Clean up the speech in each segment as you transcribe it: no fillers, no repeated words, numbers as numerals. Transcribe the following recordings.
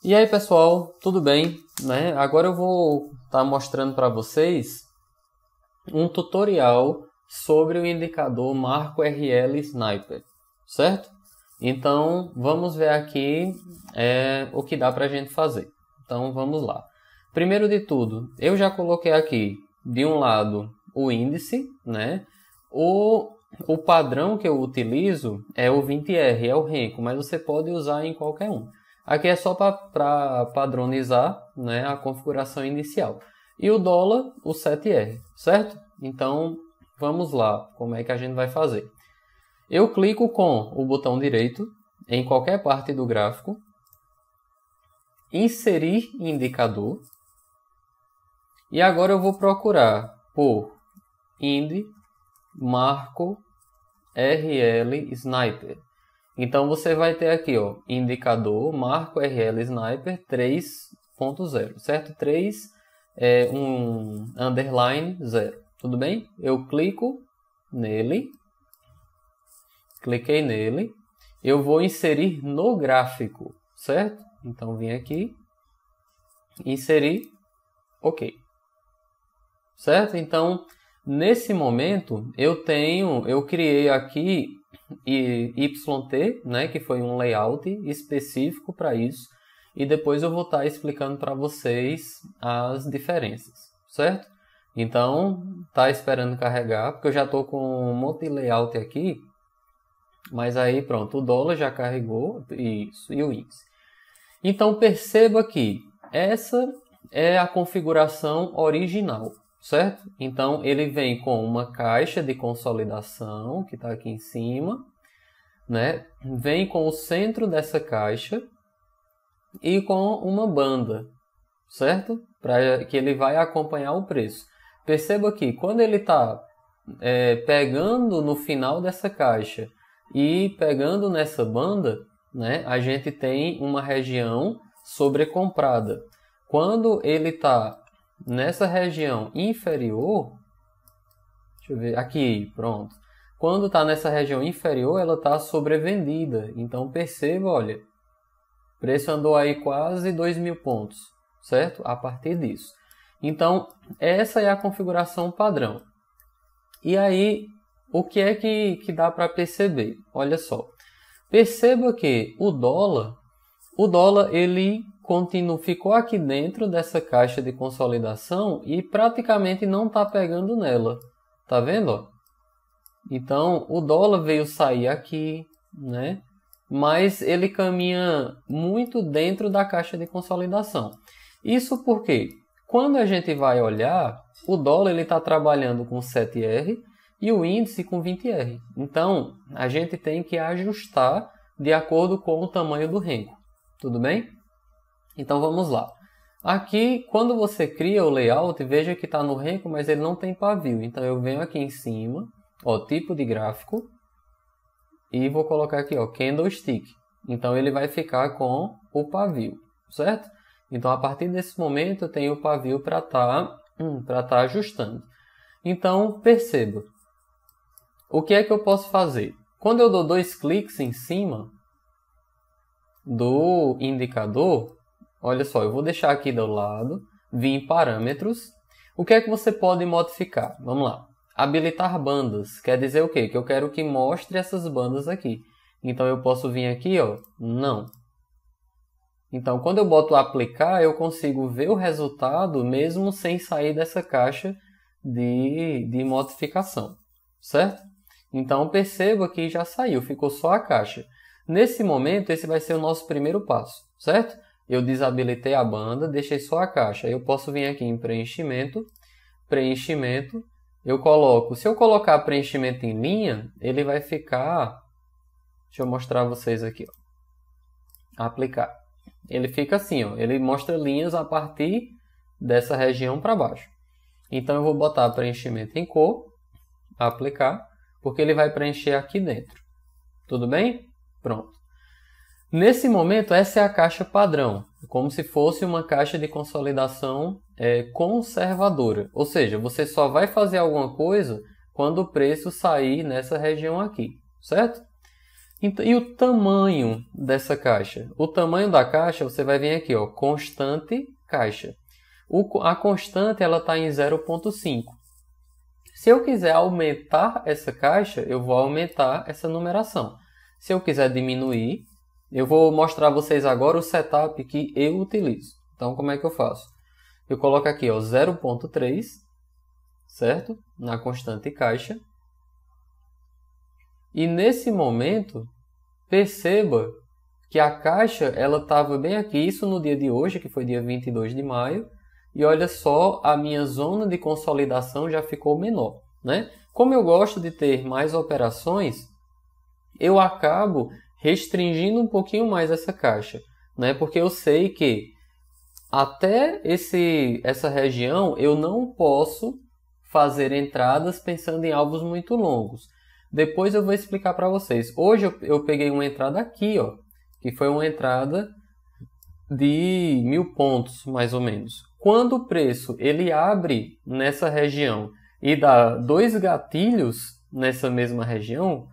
E aí pessoal, tudo bem? Né? Agora eu vou estar mostrando para vocês um tutorial sobre o indicador Marco RL Sniper, certo? Então vamos ver aqui o que dá para a gente fazer. Então vamos lá. Primeiro de tudo, eu já coloquei aqui de um lado o índice, né? O padrão que eu utilizo é o 20R, é o Renko, mas você pode usar em qualquer um. Aqui é só para padronizar, né, a configuração inicial. E o dólar, o 7R, certo? Então, vamos lá, como é que a gente vai fazer? Eu clico com o botão direito em qualquer parte do gráfico, inserir indicador, e agora eu vou procurar por Ind Marco RL Sniper. Então você vai ter aqui, ó, indicador Marco RL Sniper 3.0, certo? 3 é um underline 0, tudo bem? Eu clico nele, cliquei nele, eu vou inserir no gráfico, certo? Então vim aqui, inserir, ok, certo? Então nesse momento eu criei aqui YT, né, que foi um layout específico para isso, e depois eu vou estar explicando para vocês as diferenças, certo? Então, tá esperando carregar, porque eu já estou com um monte de layout aqui, mas aí pronto, o dólar já carregou, isso, e o índice. Então perceba que essa é a configuração original, certo? Então ele vem com uma caixa de consolidação que está aqui em cima, né? Vem com o centro dessa caixa e com uma banda, certo? Para que ele vai acompanhar o preço. Perceba que quando ele está pegando no final dessa caixa e pegando nessa banda, né? A gente tem uma região sobrecomprada. Quando ele está nessa região inferior, deixa eu ver, aqui, pronto. Quando está nessa região inferior, ela está sobrevendida. Então perceba, olha, o preço andou aí quase 2.000 pontos, certo? A partir disso. Então, essa é a configuração padrão. E aí, o que é que dá para perceber? Olha só, perceba que o dólar ele ficou aqui dentro dessa caixa de consolidação e praticamente não está pegando nela. Tá vendo? Então, o dólar veio sair aqui, né? Mas ele caminha muito dentro da caixa de consolidação. Isso porque, quando a gente vai olhar, o dólar está trabalhando com 7R e o índice com 20R. Então, a gente tem que ajustar de acordo com o tamanho do Renko. Tudo bem? Então vamos lá. Aqui, quando você cria o layout, veja que está no Renko, mas ele não tem pavio. Então eu venho aqui em cima, ó, tipo de gráfico, e vou colocar aqui, ó, candlestick. Então ele vai ficar com o pavio, certo? Então a partir desse momento eu tenho o pavio para estar ajustando. Então perceba, o que é que eu posso fazer? Quando eu dou 2 cliques em cima do indicador, olha só, eu vou deixar aqui do lado, vir em parâmetros. O que é que você pode modificar? Vamos lá. Habilitar bandas. Quer dizer o quê? Que eu quero que mostre essas bandas aqui. Então eu posso vir aqui, ó, não. Então quando eu boto aplicar, eu consigo ver o resultado mesmo sem sair dessa caixa de modificação, certo? Então perceba que já saiu, ficou só a caixa. Nesse momento, esse vai ser o nosso primeiro passo, certo? Eu desabilitei a banda, deixei só a caixa. Eu posso vir aqui em preenchimento, preenchimento. Eu coloco, se eu colocar preenchimento em linha, ele vai ficar... Deixa eu mostrar a vocês aqui, ó. Aplicar. Ele fica assim, ó. Ele mostra linhas a partir dessa região para baixo. Então eu vou botar preenchimento em cor, aplicar, porque ele vai preencher aqui dentro. Tudo bem? Pronto. Nesse momento, essa é a caixa padrão, como se fosse uma caixa de consolidação conservadora. Ou seja, você só vai fazer alguma coisa quando o preço sair nessa região aqui, certo? E o tamanho dessa caixa? O tamanho da caixa, você vai vir aqui, ó, constante caixa. A constante está em 0,5. Se eu quiser aumentar essa caixa, eu vou aumentar essa numeração. Se eu quiser diminuir, eu vou mostrar a vocês agora o setup que eu utilizo. Então, como é que eu faço? Eu coloco aqui, ó, 0,3, certo? Na constante caixa. E nesse momento, perceba que a caixa estava bem aqui, isso no dia de hoje, que foi dia 22 de maio. E olha só, a minha zona de consolidação já ficou menor, né? Como eu gosto de ter mais operações, eu acabo restringindo um pouquinho mais essa caixa, né? Porque eu sei que até essa região eu não posso fazer entradas pensando em alvos muito longos. Depois eu vou explicar para vocês. Hoje eu peguei uma entrada aqui, ó, que foi uma entrada de 1000 pontos, mais ou menos. Quando o preço ele abre nessa região e dá 2 gatilhos nessa mesma região,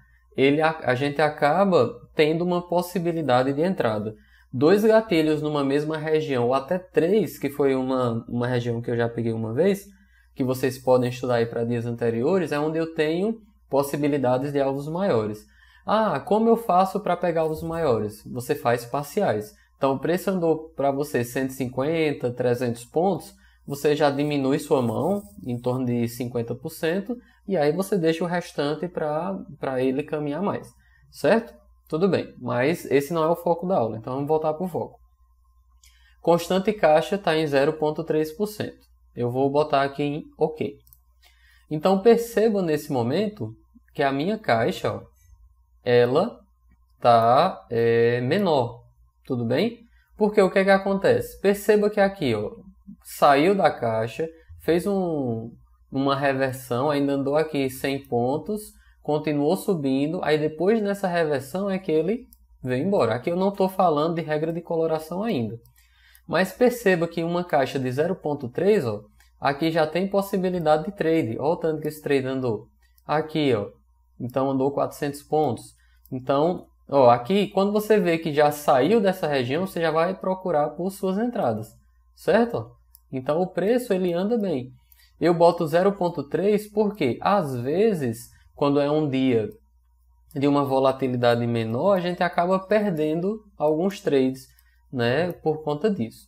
a gente acaba tendo uma possibilidade de entrada. 2 gatilhos numa mesma região, ou até 3, que foi uma região que eu já peguei uma vez, que vocês podem estudar aí para dias anteriores, é onde eu tenho possibilidades de alvos maiores. Ah, como eu faço para pegar alvos maiores? Você faz parciais. Então, o preço andou para você 150, 300 pontos, você já diminui sua mão em torno de 50% e aí você deixa o restante para ele caminhar mais, certo? Tudo bem, mas esse não é o foco da aula, então vamos voltar para o foco. Constante caixa está em 0,3%. Eu vou botar aqui em OK. Então, perceba nesse momento que a minha caixa, ó, ela está menor. Tudo bem? Porque o que acontece? Perceba que aqui, ó, saiu da caixa, fez uma reversão, ainda andou aqui 100 pontos, continuou subindo, aí depois nessa reversão é que ele veio embora. Aqui eu não estou falando de regra de coloração ainda. Mas perceba que uma caixa de 0,3, ó, aqui já tem possibilidade de trade. Olha o tanto que esse trade andou. Aqui, ó, então andou 400 pontos. Então, ó, aqui, quando você vê que já saiu dessa região, você já vai procurar por suas entradas, certo? Então, o preço ele anda bem. Eu boto 0,3 porque, às vezes, quando é um dia de uma volatilidade menor, a gente acaba perdendo alguns trades, né, por conta disso.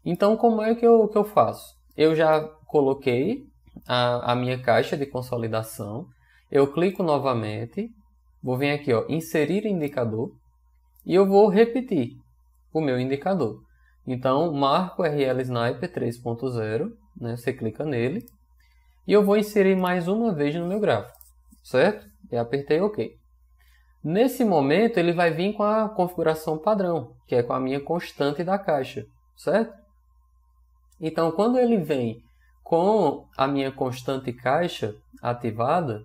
Então, como é que eu faço? Eu já coloquei a minha caixa de consolidação, eu clico novamente, vou vir aqui, ó, inserir indicador, e eu vou repetir o meu indicador. Então, marco RL Sniper 3.0, né, você clica nele, e eu vou inserir mais uma vez no meu gráfico, certo? E apertei OK. Nesse momento, ele vai vir com a configuração padrão, que é com a minha constante da caixa, certo? Então, quando ele vem com a minha constante caixa ativada,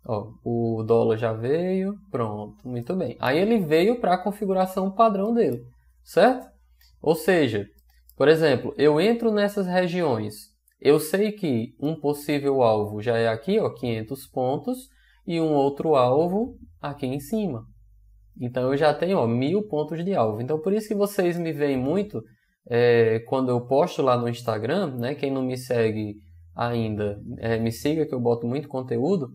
ó, o dólar já veio, pronto, muito bem. Aí ele veio para a configuração padrão dele, certo? Ou seja, por exemplo, eu entro nessas regiões, eu sei que um possível alvo já é aqui, ó, 500 pontos, e um outro alvo aqui em cima. Então eu já tenho, ó, 1000 pontos de alvo. Então por isso que vocês me veem muito quando eu posto lá no Instagram, né? Quem não me segue ainda, me siga que eu boto muito conteúdo,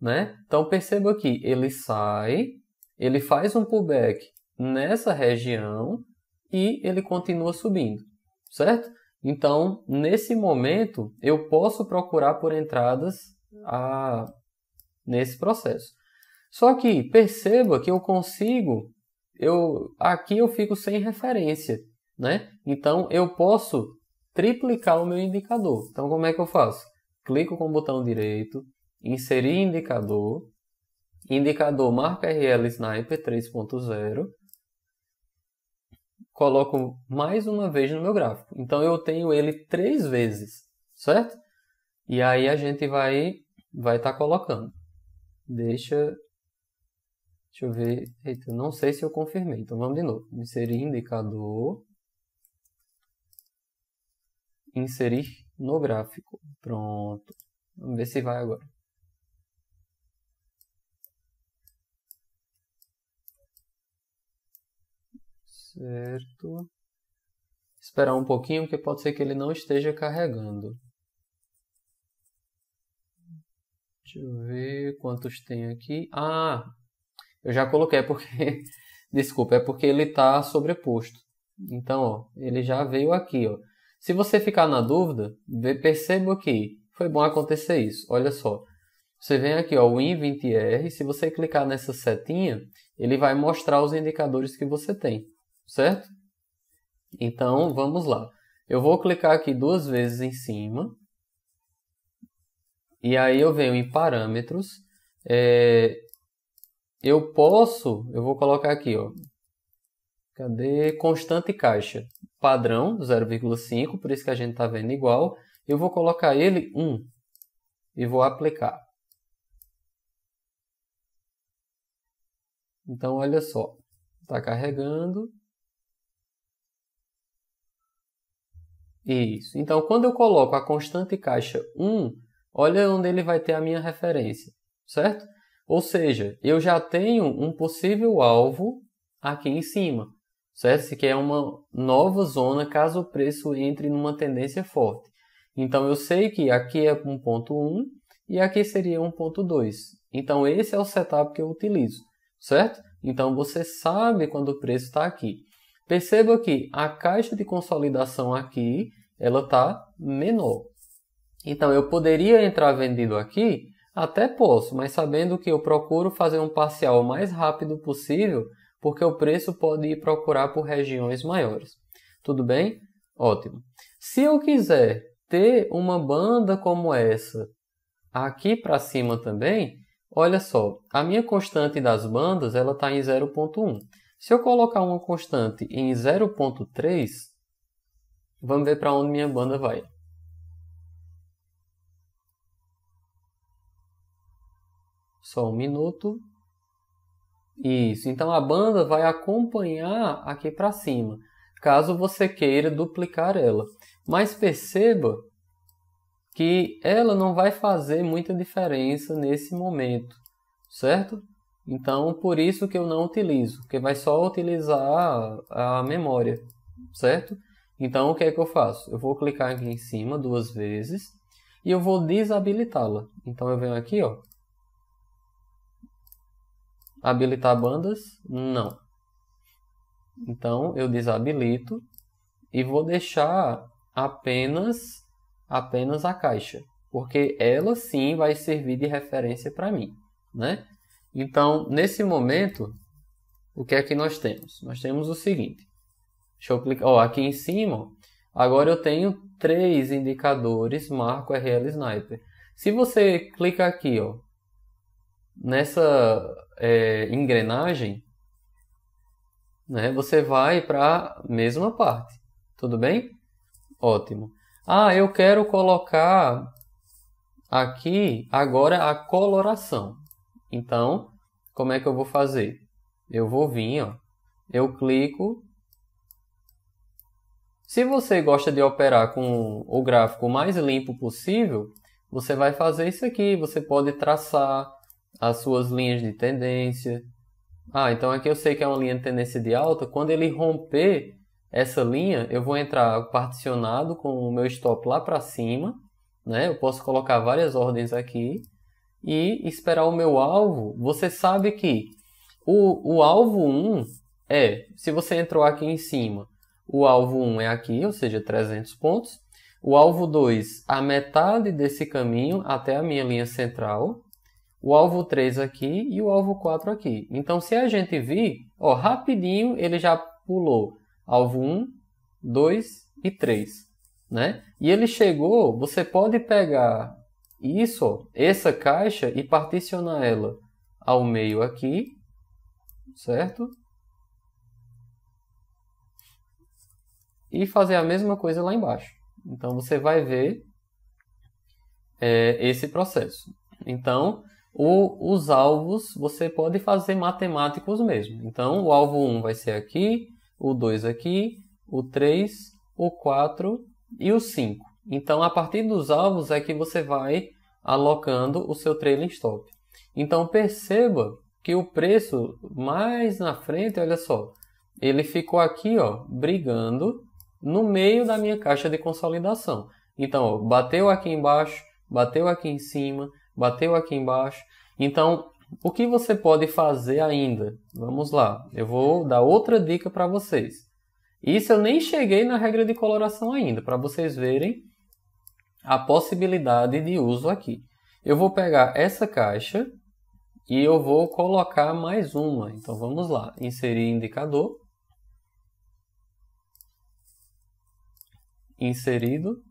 né? Então perceba aqui, ele sai, ele faz um pullback nessa região e ele continua subindo, certo? Então, nesse momento, eu posso procurar por entradas nesse processo. Só que perceba que eu consigo, aqui eu fico sem referência, né? Então, eu posso triplicar o meu indicador. Então, como é que eu faço? Clico com o botão direito, inserir indicador, indicador marca RL Sniper 3.0, coloco mais uma vez no meu gráfico. Então, eu tenho ele 3 vezes, certo? E aí a gente vai estar colocando. Deixa eu ver. Eita, não sei se eu confirmei. Então, vamos de novo. Inserir indicador. Inserir no gráfico. Pronto. Vamos ver se vai agora. Certo. Esperar um pouquinho, porque pode ser que ele não esteja carregando. Deixa eu ver quantos tem aqui. Ah, eu já coloquei, porque... Desculpa, é porque ele está sobreposto. Então, ó, ele já veio aqui, ó. Se você ficar na dúvida, perceba que foi bom acontecer isso. Olha só. Você vem aqui, ó, o Win20R. Se você clicar nessa setinha, ele vai mostrar os indicadores que você tem, certo? Então, vamos lá. Eu vou clicar aqui 2 vezes em cima. E aí eu venho em parâmetros. Eu vou colocar aqui, ó. Cadê? Constante caixa. Padrão, 0,5, por isso que a gente está vendo igual. Eu vou colocar ele 1 e vou aplicar. Então, olha só. Está carregando. Isso. Então, quando eu coloco a constante caixa 1, olha onde ele vai ter a minha referência, certo? Ou seja, eu já tenho um possível alvo aqui em cima, certo? Isso aqui é uma nova zona caso o preço entre numa tendência forte. Então, eu sei que aqui é um ponto 1 e aqui seria um ponto 2. Então, esse é o setup que eu utilizo, certo? Então, você sabe quando o preço está aqui. Perceba que a caixa de consolidação aqui, ela está menor. Então, eu poderia entrar vendido aqui? Até posso, mas sabendo que eu procuro fazer um parcial o mais rápido possível, porque o preço pode ir procurar por regiões maiores. Tudo bem? Ótimo. Se eu quiser ter uma banda como essa aqui para cima também, olha só, a minha constante das bandas ela está em 0,1. Se eu colocar uma constante em 0,3, vamos ver para onde minha banda vai. Só um minuto. Isso, então a banda vai acompanhar aqui para cima, caso você queira duplicar ela. Mas perceba que ela não vai fazer muita diferença nesse momento, certo? Então, por isso que eu não utilizo, porque vai só utilizar a memória, certo? Então, o que é que eu faço? Eu vou clicar aqui em cima 2 vezes e eu vou desabilitá-la. Então, eu venho aqui, ó. Habilitar bandas? Não. Então, eu desabilito e vou deixar apenas a caixa, porque ela sim vai servir de referência para mim, né? Então, nesse momento, o que é que nós temos? Nós temos o seguinte. Deixa eu clicar. Ó, aqui em cima, agora eu tenho 3 indicadores Marco RL Sniper. Se você clica aqui, ó, nessa engrenagem, né, você vai para a mesma parte. Tudo bem? Ótimo. Ah, eu quero colocar aqui agora a coloração. Então, como é que eu vou fazer? Eu vou vir, ó, eu clico. Se você gosta de operar com o gráfico mais limpo possível, você vai fazer isso aqui. Você pode traçar as suas linhas de tendência. Ah, então aqui eu sei que é uma linha de tendência de alta. Quando ele romper essa linha, eu vou entrar particionado com o meu stop lá para cima, né? Eu posso colocar várias ordens aqui e esperar o meu alvo. Você sabe que o alvo 1 se você entrou aqui em cima, o alvo 1 é aqui, ou seja, 300 pontos. O alvo 2, a metade desse caminho até a minha linha central. O alvo 3 aqui e o alvo 4 aqui. Então, se a gente vir, ó, rapidinho ele já pulou alvo 1, 2 e 3. Né? E ele chegou, você pode pegar isso, ó, essa caixa e particionar ela ao meio aqui, certo? E fazer a mesma coisa lá embaixo. Então, você vai ver esse processo. Então, os alvos você pode fazer matemáticos mesmo. Então, o alvo 1 vai ser aqui, o 2 aqui, o 3, o 4 e o 5. Então, a partir dos alvos é que você vai alocando o seu trailing stop. Então, perceba que o preço mais na frente, olha só, ele ficou aqui, ó, brigando no meio da minha caixa de consolidação. Então, ó, bateu aqui embaixo, bateu aqui em cima, bateu aqui embaixo. Então, o que você pode fazer ainda? Vamos lá, eu vou dar outra dica para vocês. Isso eu nem cheguei na regra de coloração ainda, para vocês verem a possibilidade de uso aqui. Eu vou pegar essa caixa e eu vou colocar mais uma. Então, vamos lá, inserir indicador. Inserido.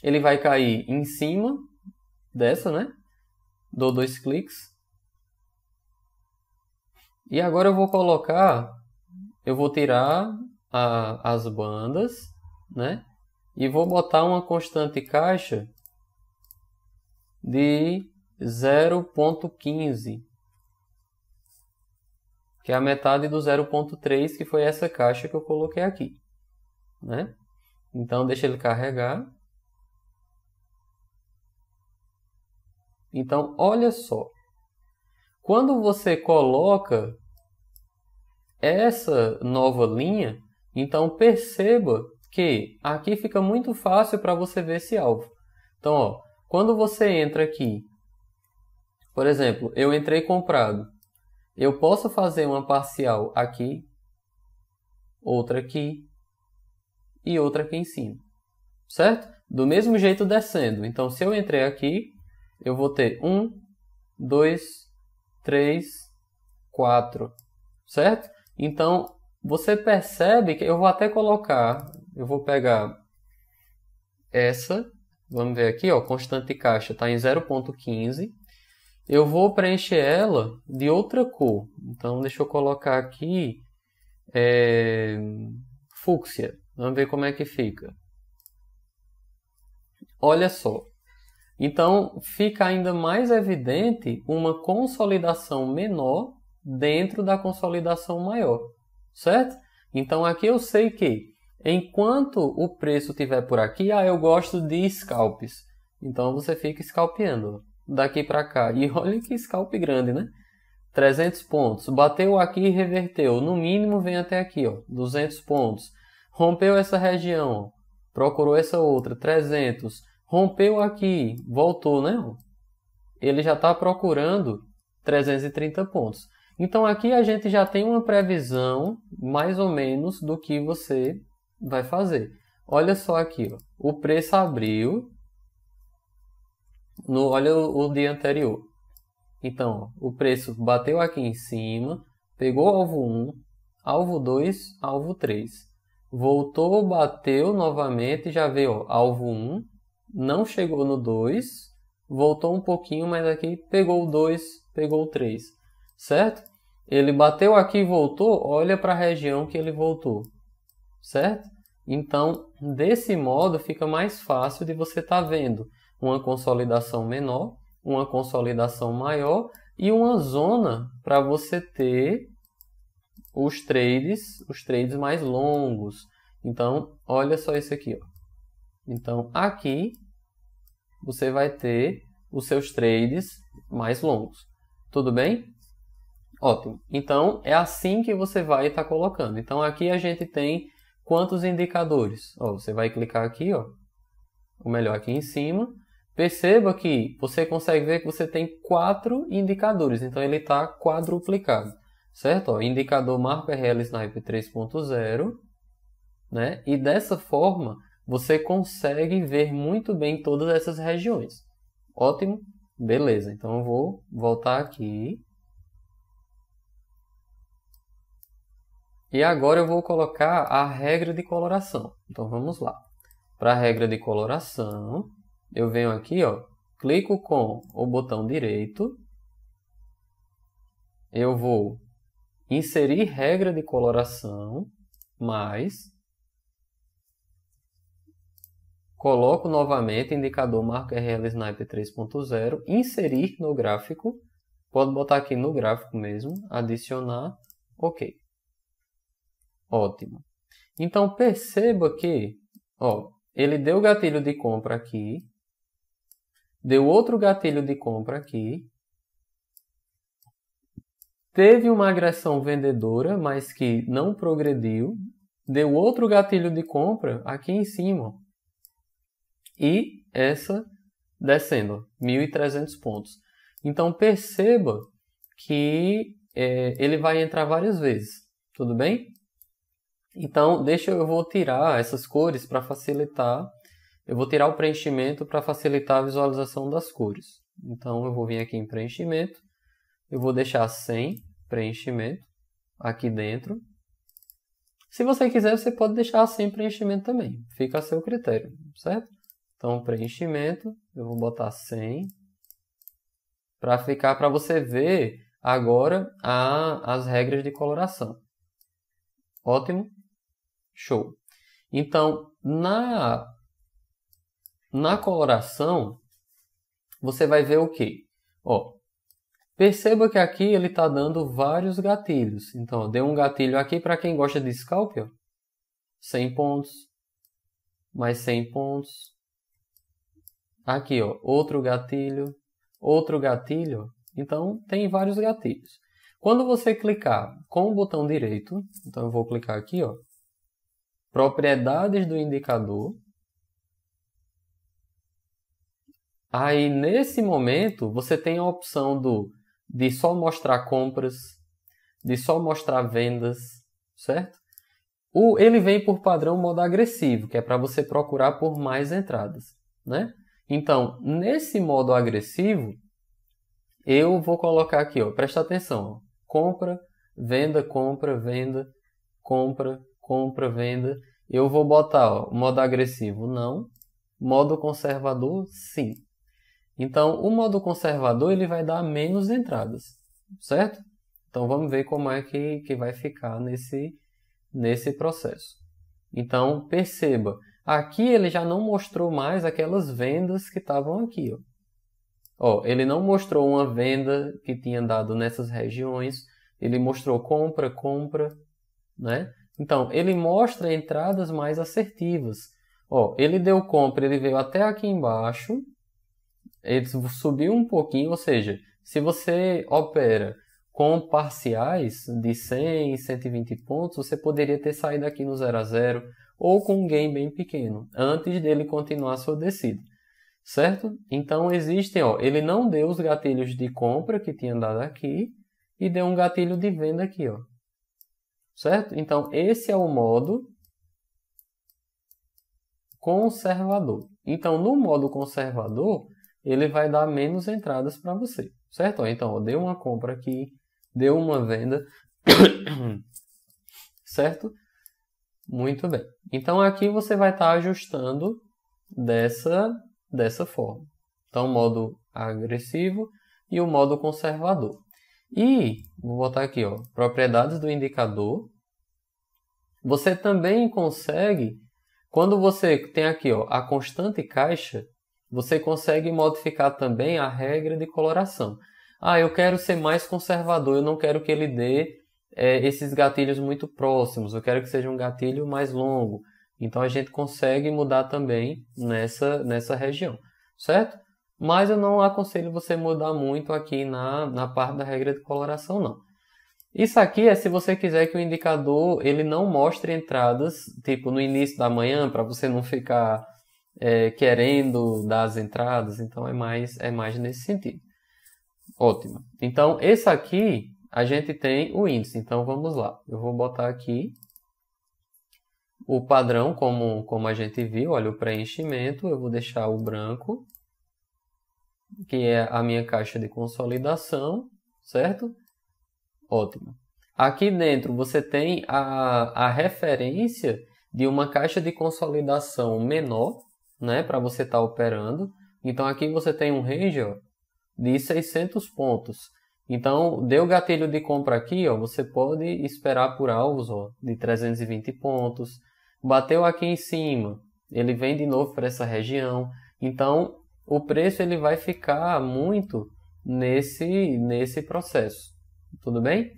Ele vai cair em cima dessa, né? Dou 2 cliques. E agora eu vou colocar, eu vou tirar as bandas, né? E vou botar uma constante caixa de 0,15, que é a metade do 0,3, que foi essa caixa que eu coloquei aqui, né? Então, deixa ele carregar. Então, olha só. Quando você coloca essa nova linha, então perceba que aqui fica muito fácil para você ver esse alvo. Então, ó, quando você entra aqui, por exemplo, eu entrei comprado, eu posso fazer uma parcial aqui, outra aqui e outra aqui em cima, certo? Do mesmo jeito descendo. Então, se eu entrei aqui, eu vou ter 1, 2, 3, 4, certo? Então, você percebe que eu vou até colocar, eu vou pegar essa, vamos ver aqui, ó, constante caixa está em 0,15. Eu vou preencher ela de outra cor. Então, deixa eu colocar aqui fúcsia. Vamos ver como é que fica. Olha só. Então, fica ainda mais evidente uma consolidação menor dentro da consolidação maior, certo? Então, aqui eu sei que, enquanto o preço estiver por aqui, eu gosto de scalps. Então, você fica scalpeando daqui para cá. E olha que scalp grande, né? 300 pontos. Bateu aqui e reverteu. No mínimo, vem até aqui, ó, 200 pontos. Rompeu essa região, ó, procurou essa outra, 300. Rompeu aqui, voltou, né? Ele já está procurando 330 pontos. Então, aqui a gente já tem uma previsão, mais ou menos, do que você vai fazer. Olha só aqui, ó. O preço abriu, olha o dia anterior. Então, ó, o preço bateu aqui em cima, pegou alvo 1, alvo 2, alvo 3. Voltou, bateu novamente, já veio, ó, alvo 1. Não chegou no 2, voltou um pouquinho, mas aqui pegou o 2, pegou o 3, certo? Ele bateu aqui e voltou, olha para a região que ele voltou, certo? Então, desse modo, fica mais fácil de você estar vendo uma consolidação menor, uma consolidação maior e uma zona para você ter os trades mais longos. Então, olha só isso aqui, ó. Então, aqui você vai ter os seus trades mais longos. Tudo bem? Ótimo. Então, é assim que você vai estar colocando. Então, aqui a gente tem quantos indicadores? Ó, você vai clicar aqui, ó, ou melhor, aqui em cima. Perceba que você consegue ver que você tem 4 indicadores. Então, ele está quadruplicado. Certo? Ó, indicador Marco RL Sniper 3.0. Né? E dessa forma, você consegue ver muito bem todas essas regiões. Ótimo? Beleza, então eu vou voltar aqui. E agora eu vou colocar a regra de coloração. Então vamos lá. Para a regra de coloração, eu venho aqui, ó, clico com o botão direito. Eu vou inserir regra de coloração, mais... Coloco novamente indicador Marco RL Sniper 3.0, inserir no gráfico, pode botar aqui no gráfico mesmo, adicionar, ok. Ótimo. Então perceba que, ó, ele deu gatilho de compra aqui, deu outro gatilho de compra aqui, teve uma agressão vendedora, mas que não progrediu, deu outro gatilho de compra aqui em cima. E essa descendo, 1.300 pontos. Então, perceba que ele vai entrar várias vezes, tudo bem? Então, eu vou tirar essas cores para facilitar. Eu vou tirar o preenchimento para facilitar a visualização das cores. Então, eu vou vir aqui em preenchimento. Eu vou deixar sem preenchimento aqui dentro. Se você quiser, você pode deixar sem preenchimento também. Fica a seu critério, certo? Então, preenchimento, eu vou botar 100 para você ver agora as regras de coloração. Ótimo. Show. Então, na coloração, você vai ver o quê? Ó, perceba que aqui ele está dando vários gatilhos. Então, deu um gatilho aqui para quem gosta de scalp, ó, 100 pontos, mais 100 pontos. Aqui, ó, outro gatilho. Então, tem vários gatilhos. Quando você clicar com o botão direito, então eu vou clicar aqui, ó, propriedades do indicador. Aí, nesse momento, você tem a opção de só mostrar compras, de só mostrar vendas, certo? Ele vem por padrão modo agressivo, que é para você procurar por mais entradas, né? Então, nesse modo agressivo, eu vou colocar aqui, ó, presta atenção, ó, compra, venda, compra, venda, compra, compra, venda. Eu vou botar, ó, modo agressivo, não. Modo conservador, sim. Então, o modo conservador ele vai dar menos entradas, certo? Então, vamos ver como é que vai ficar nesse processo. Então, perceba, aqui ele já não mostrou mais aquelas vendas que estavam aqui. Ó, ele não mostrou uma venda que tinha dado nessas regiões, ele mostrou compra, compra, né? Então, ele mostra entradas mais assertivas. Ó, ele deu compra, ele veio até aqui embaixo, ele subiu um pouquinho, ou seja, se você opera com parciais de 100, 120 pontos, você poderia ter saído aqui no 0 a 0 ou com um gain bem pequeno, antes dele continuar a sua descida, certo? Então, existem, ó, ele não deu os gatilhos de compra que tinha dado aqui e deu um gatilho de venda aqui, ó, certo? Então, esse é o modo conservador. Então, no modo conservador, ele vai dar menos entradas para você, certo? Então, ó, deu uma compra aqui, deu uma venda, certo? Muito bem. Então, aqui você vai estar ajustando dessa forma. Então, o modo agressivo e o modo conservador. E, vou botar aqui, ó, propriedades do indicador. Você também consegue, quando você tem aqui, ó, a constante caixa, você consegue modificar também a regra de coloração. Ah, eu quero ser mais conservador, eu não quero que ele dê esses gatilhos muito próximos, eu quero que seja um gatilho mais longo. Então, a gente consegue mudar também nessa região, certo? Mas eu não aconselho você mudar muito aqui na parte da regra de coloração, não. Isso aqui é se você quiser que o indicador ele não mostre entradas, tipo no início da manhã, para você não ficar querendo dar as entradas. Então, é mais nesse sentido. Ótimo. Então, esse aqui, a gente tem o índice. Então, vamos lá. Eu vou botar aqui o padrão, como a gente viu. Olha, o preenchimento. Eu vou deixar o branco, que é a minha caixa de consolidação, certo? Ótimo. Aqui dentro você tem a referência de uma caixa de consolidação menor, né, para você estar operando. Então, aqui você tem um range, ó, de 600 pontos. Então, deu gatilho de compra aqui, ó, você pode esperar por alvos, ó, de 320 pontos. Bateu aqui em cima, ele vem de novo para essa região. Então, o preço ele vai ficar muito nesse processo. Tudo bem?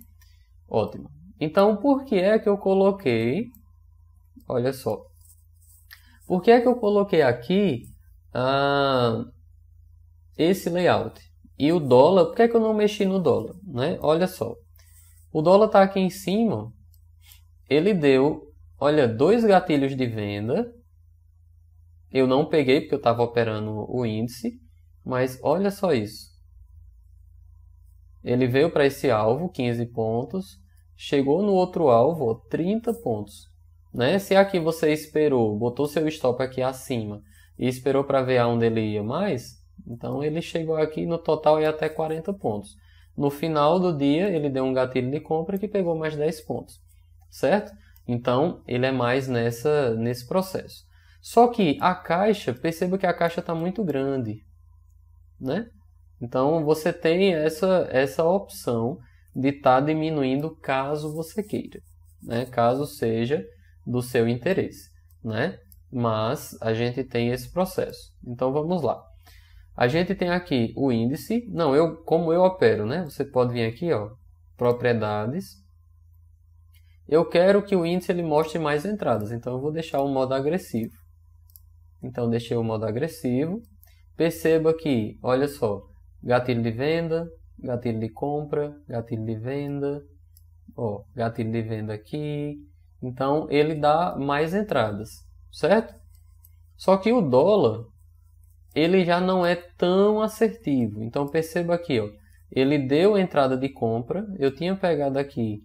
Ótimo. Então, por que é que eu coloquei... Olha só. Por que é que eu coloquei aqui esse layout? E o dólar, por que é que eu não mexi no dólar? Né? Olha só. O dólar está aqui em cima, ele deu, olha, 2 gatilhos de venda. Eu não peguei porque eu estava operando o índice, mas olha só isso. Ele veio para esse alvo, 15 pontos, chegou no outro alvo, ó, 30 pontos. Né? Se aqui você esperou, botou seu stop aqui acima e esperou para ver aonde ele ia mais, então ele chegou aqui no total e até 40 pontos. No final do dia, ele deu um gatilho de compra que pegou mais 10 pontos, certo? Então, ele é mais nesse processo. Só que a caixa, perceba que a caixa está muito grande, né? Então, você tem essa opção de estar diminuindo caso você queira, né? Caso seja do seu interesse, né? Mas a gente tem esse processo. Então, vamos lá. A gente tem aqui o índice. Não, como eu opero, né? Você pode vir aqui, ó, propriedades. Eu quero que o índice ele mostre mais entradas, então eu vou deixar o modo agressivo. Então, deixei o modo agressivo. Perceba que, olha só, gatilho de venda, gatilho de compra, gatilho de venda, ó, gatilho de venda aqui. Então, ele dá mais entradas, certo? Só que o dólar, ele já não é tão assertivo. Então, perceba aqui, ó, ele deu entrada de compra, eu tinha pegado aqui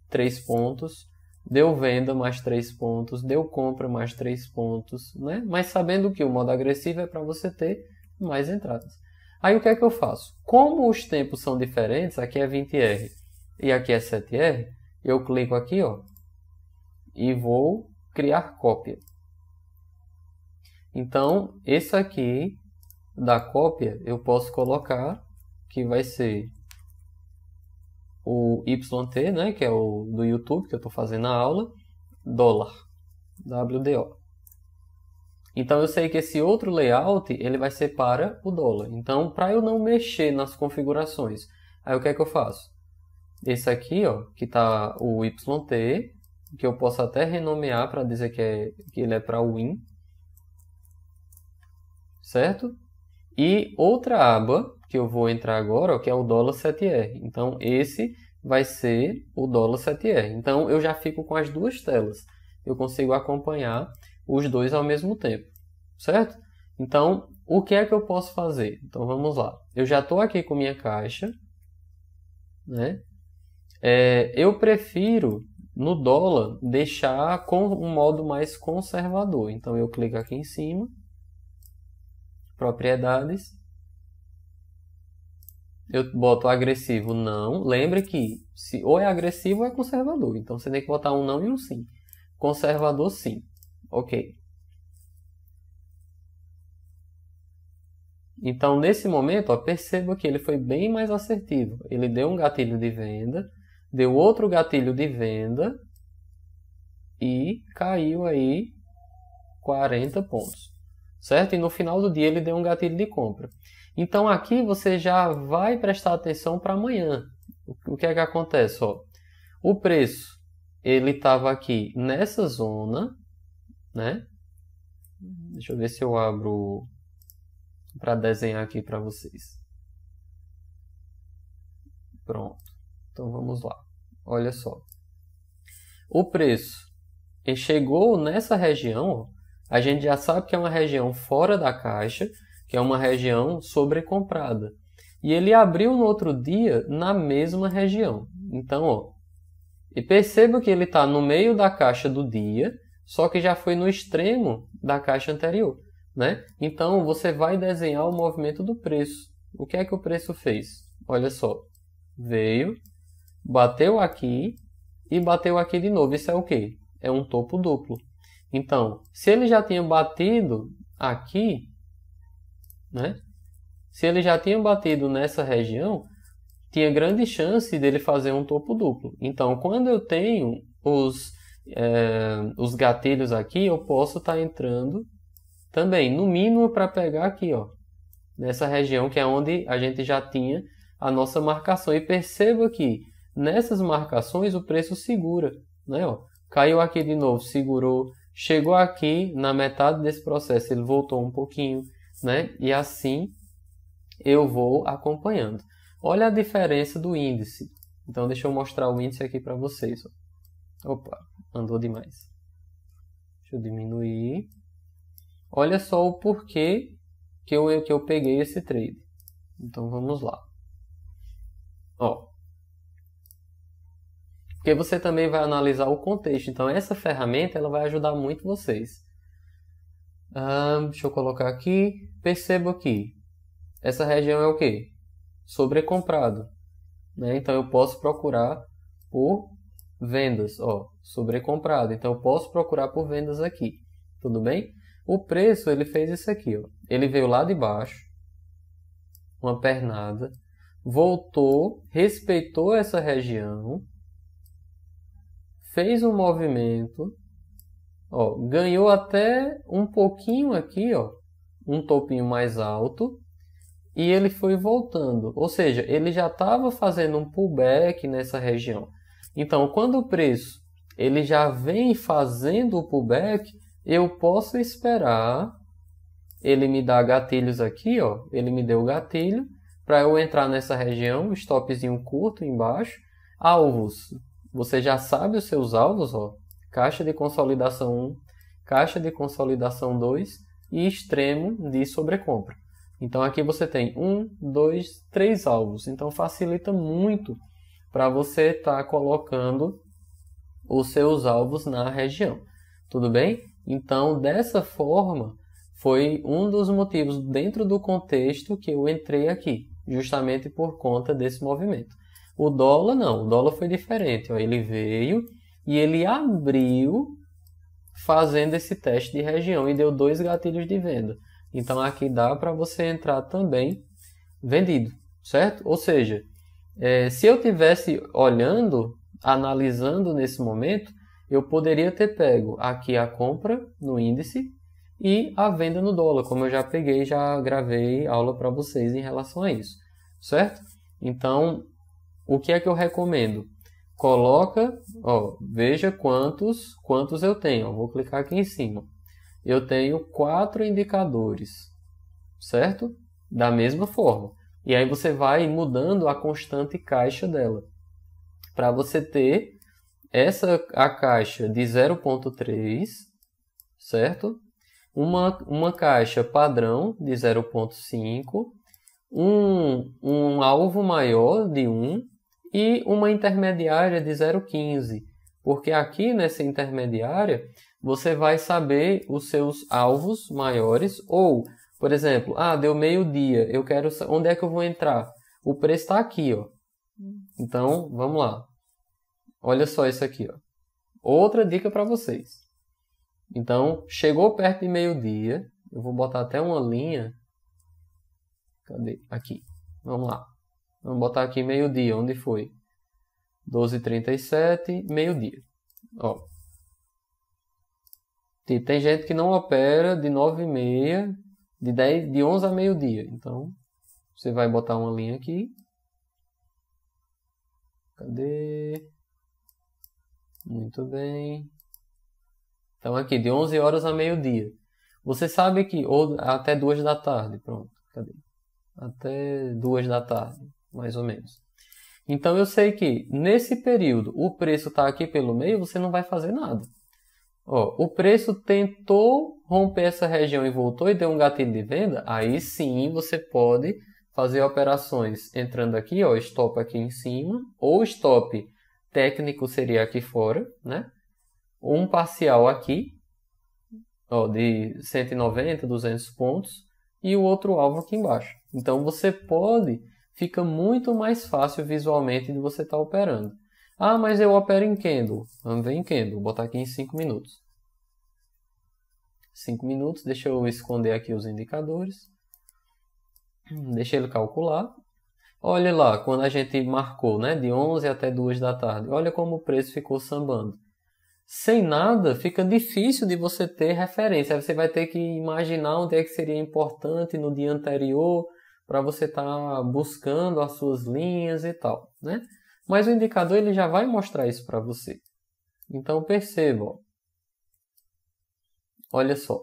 3 pontos, deu venda mais 3 pontos, deu compra mais 3 pontos, né? Mas sabendo que o modo agressivo é para você ter mais entradas. Aí o que é que eu faço? Como os tempos são diferentes, aqui é 20R e aqui é 7R, eu clico aqui, ó, e vou criar cópia. Então, esse aqui da cópia eu posso colocar que vai ser o YT, né, que é o do YouTube que eu estou fazendo a aula, dólar, WDO. Então eu sei que esse outro layout ele vai ser para o dólar. Então, para eu não mexer nas configurações, aí o que é que eu faço? Esse aqui, ó, que está o YT, que eu posso até renomear para dizer que ele é para o Win, certo? E outra aba que eu vou entrar agora, ó, que é o dólar 7R. Então, esse vai ser o dólar 7R. Então, eu já fico com as duas telas. Eu consigo acompanhar os dois ao mesmo tempo, certo? Então, o que é que eu posso fazer? Então, vamos lá. Eu já estou aqui com minha caixa, né? Eu prefiro, no dólar, deixar com um modo mais conservador. Então, eu clico aqui em cima, propriedades, eu boto agressivo não. Lembre que se ou é agressivo ou é conservador. Então você tem que botar um não e um sim. Conservador sim. Ok. Então nesse momento, ó, perceba que ele foi bem mais assertivo. Ele deu um gatilho de venda, deu outro gatilho de venda e caiu aí 40 pontos. Certo? E no final do dia ele deu um gatilho de compra. Então aqui você já vai prestar atenção para amanhã. O que é que acontece? Ó, o preço ele estava aqui nessa zona, né? Deixa eu ver se eu abro para desenhar aqui para vocês. Pronto. Então vamos lá. Olha só. O preço ele chegou nessa região, ó, a gente já sabe que é uma região fora da caixa, que é uma região sobrecomprada. E ele abriu no outro dia na mesma região. Então, ó, e perceba que ele está no meio da caixa do dia, só que já foi no extremo da caixa anterior, né? Então, você vai desenhar o movimento do preço. O que é que o preço fez? Olha só, veio, bateu aqui e bateu aqui de novo. Isso é o quê? É um topo duplo. Então, se ele já tinha batido aqui, né? Se ele já tinha batido nessa região, tinha grande chance dele fazer um topo duplo. Então, quando eu tenho os gatilhos aqui, eu posso estar entrando também, no mínimo para pegar aqui, ó, nessa região que é onde a gente já tinha a nossa marcação. E perceba que nessas marcações o preço segura, né? Ó, caiu aqui de novo, segurou, chegou aqui na metade desse processo, ele voltou um pouquinho, né? E assim eu vou acompanhando. Olha a diferença do índice, Então deixa eu mostrar o índice aqui para vocês. Opa, andou demais. Deixa eu diminuir. Olha só o porquê que eu peguei esse trade. Então vamos lá. Ó. Porque você também vai analisar o contexto. Então essa ferramenta ela vai ajudar muito vocês. Deixa eu colocar aqui. Perceba aqui. Essa região é o quê? Sobrecomprado. Né? Então eu posso procurar por vendas. Ó, sobrecomprado. Então eu posso procurar por vendas aqui. Tudo bem? O preço ele fez isso aqui. Ó. Ele veio lá de baixo. Uma pernada. Voltou. Respeitou essa região. Fez um movimento. Ó, ganhou até um pouquinho aqui. Ó, um topinho mais alto. E ele foi voltando, ou seja, ele já estava fazendo um pullback nessa região. Então, quando o preço ele já vem fazendo o pullback, eu posso esperar ele me dar gatilhos aqui, ó. Ele me deu o gatilho para eu entrar nessa região, stopzinho curto embaixo. Alvos, você já sabe os seus alvos, ó. Caixa de consolidação 1, caixa de consolidação 2 e extremo de sobrecompra. Então aqui você tem 1, 2, 3 alvos. Então facilita muito para você estar colocando os seus alvos na região. Tudo bem? Então dessa forma foi um dos motivos dentro do contexto que eu entrei aqui. Justamente por conta desse movimento. O dólar não. O dólar foi diferente. Ó. Ele veio e ele abriu fazendo esse teste de região e deu 2 gatilhos de venda. Então aqui dá para você entrar também vendido, certo? Ou seja, se eu tivesse olhando, analisando nesse momento, eu poderia ter pego aqui a compra no índice e a venda no dólar, como eu já peguei, já gravei aula para vocês em relação a isso, certo? Então, o que é que eu recomendo? Coloca, ó, veja quantos eu tenho. Ó, vou clicar aqui em cima. Eu tenho 4 indicadores, certo? Da mesma forma. E aí você vai mudando a constante caixa dela. Para você ter a caixa de 0,3, certo? Uma caixa padrão de 0,5, um alvo maior de 1 e uma intermediária de 0,15. Porque aqui nessa intermediária você vai saber os seus alvos maiores ou, por exemplo, deu meio-dia, eu quero onde é que eu vou entrar? O preço está aqui, ó. Então, vamos lá. Olha só isso aqui, ó. Outra dica para vocês. Então, chegou perto de meio-dia, eu vou botar até uma linha. Cadê? Aqui. Vamos lá. Vamos botar aqui meio-dia, onde foi? 12h37, meio-dia. Ó. Tem gente que não opera de 9h30, de 11 a meio-dia. Então, você vai botar uma linha aqui. Cadê? Muito bem. Então, aqui, de 11 horas a meio-dia. Você sabe que, ou até 2 da tarde, pronto. Cadê? Até 2 da tarde, mais ou menos. Então, eu sei que, nesse período, o preço está aqui pelo meio, você não vai fazer nada. Ó, o preço tentou romper essa região e voltou e deu um gatilho de venda, aí sim você pode fazer operações entrando aqui, ó, stop aqui em cima, ou stop técnico seria aqui fora, né? Um parcial aqui, ó, de 190, 200 pontos, e o outro alvo aqui embaixo. Então você fica muito mais fácil visualmente de você estar operando. Mas eu opero em Candle. Vamos ver em Candle. Vou botar aqui em 5 minutos. 5 minutos. Deixa eu esconder aqui os indicadores. Deixa ele calcular. Olha lá, quando a gente marcou, né, de 11 até 2 da tarde. Olha como o preço ficou sambando. Sem nada, fica difícil de você ter referência. Aí você vai ter que imaginar onde é que seria importante no dia anterior para você estar buscando as suas linhas e tal, né? Mas o indicador ele já vai mostrar isso para você. Então perceba, ó. Olha só.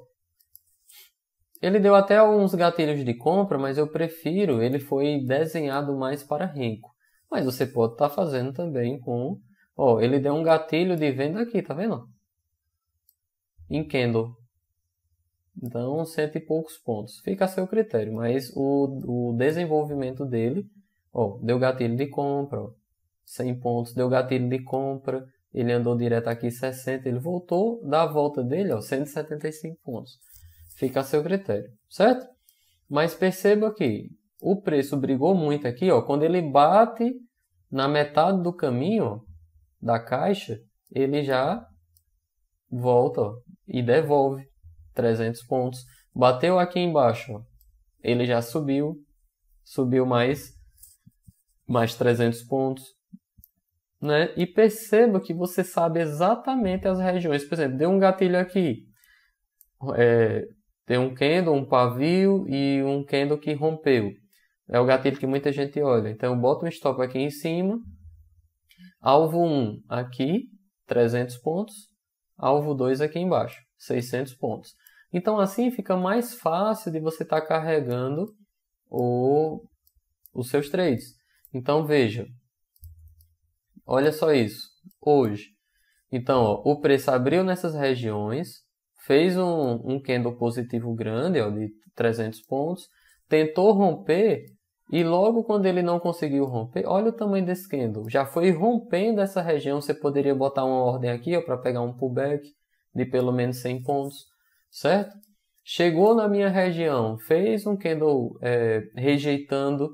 Ele deu até alguns gatilhos de compra, mas eu prefiro, ele foi desenhado mais para Renko. Mas você pode estar fazendo também com... Ó, ele deu um gatilho de venda aqui, tá vendo? Em candle. Então, 100 e poucos pontos. Fica a seu critério, mas o desenvolvimento dele, ó, deu gatilho de compra, ó, 100 pontos, deu gatilho de compra, ele andou direto aqui 60, ele voltou, da volta dele, ó, 175 pontos. Fica a seu critério, certo? Mas perceba que o preço brigou muito aqui, ó, quando ele bate na metade do caminho, ó, da caixa, ele já volta, ó, e devolve 300 pontos. Bateu aqui embaixo, ó, ele já subiu mais 300 pontos, né? E perceba que você sabe exatamente as regiões. Por exemplo, deu um gatilho aqui, tem um candle, um pavio e um candle que rompeu. É o gatilho que muita gente olha. Então eu boto um stop aqui em cima, alvo 1 aqui, 300 pontos, alvo 2 aqui embaixo, 600 pontos. Então assim fica mais fácil de você estar carregando os seus trades. Então veja, olha só isso, hoje. Então ó, o preço abriu nessas regiões, fez um candle positivo grande, ó, de 300 pontos, tentou romper e logo quando ele não conseguiu romper, olha o tamanho desse candle, já foi rompendo essa região. Você poderia botar uma ordem aqui para pegar um pullback de pelo menos 100 pontos, certo? Chegou na minha região, fez um candle rejeitando,